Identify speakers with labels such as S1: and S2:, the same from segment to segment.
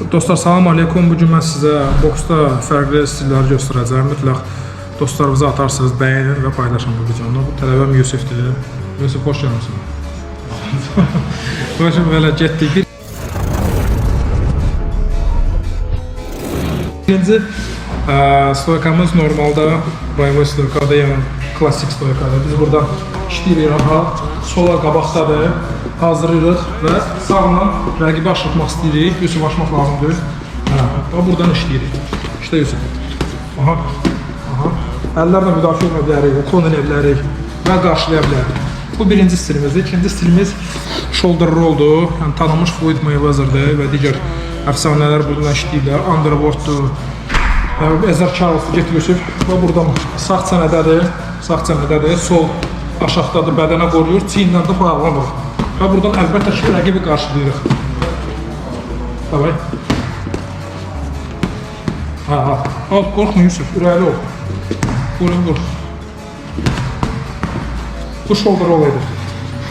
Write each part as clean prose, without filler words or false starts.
S1: Dostlar, salam aleykum. Bugün mən sizə boksda fərqli stilləri göstərəcəm. Mütləq dostlarınıza atarsınız, bəyənin və paylaşın bu videonu. Bu tələbəm Yusifdir. Yusif, xoş gəlmişsin. Başım belə getdik. Birinci stoykamız normalda boyvoy stoykada, yəni klassik stoykada. Biz burada işləyirik, sola qabaqdadır. Hazırlayırıq və sağla rəqibi aşırtmaq istəyirik. Yusuf aşmaq lazımdır. Buradan işləyirik. İşte Yusuf. Aha. Əllərlə müdafiə etmə bilərik, klon edə bilərik və qarşılaya bilərik. Bu birinci stilimizdir. İkinci stilimiz shoulder roll'dur. Yəni tanınmış Floyd Mayweather'dır və digər əfsanələr buradan işləyirlər. Underworld'dur. Ezer Charles'dır. Get Yusuf. Və buradan sağ çənədədir. Sol aşağıdadır. Bədənə qoruyur. Çiyinlə də bağlanır. Və buradan əlbəttə ki, rəqibi qarşılayırıq. Davay. Qorxma Yusuf, ürəkli ol. Qorx. Bu shoulder roll edir.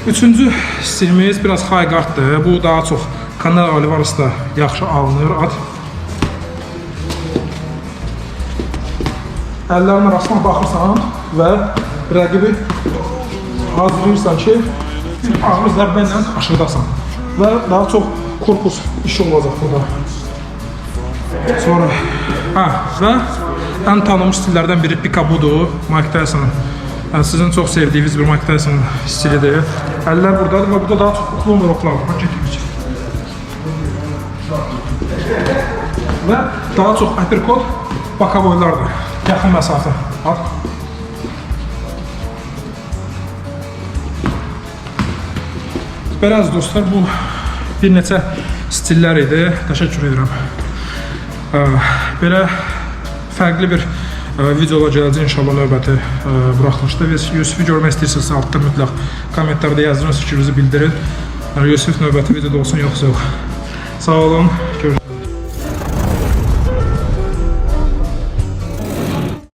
S1: Üçüncü stilimiz biraz high guarddır. Bu daha çox Canelo Alvarez'da yaxşı alınır. At. Əllərin arasına baxırsan və rəqibi hazırlayırsan ki, ağır zərbə ilə aşırdasan və daha çox korpus işi olacaq burada. Sonra və ən tanınmış stillərdən biri Pikabudur, Mike Tyson. Yəni sizin çox sevdiyiniz bir Mike Tyson stilidir. Əllər buradadır və burada daha çox klon və rocklar var. Və daha çox uppercut bakaboylardır. Yaxın məsafə. Bəzi dostlar, bu bir neçə stillər idi. Təşəkkür edirəm. Belə fərqli bir videolar gələcək inşallah növbəti buraxılışda. Yusifi görmək istəyirsiniz, altda mütləq kommentlərdə yazdırın, fikrinizi bildirin. Yusif növbəti videoda olsun, yoxsa yox. Sağ olun, görüşürüz.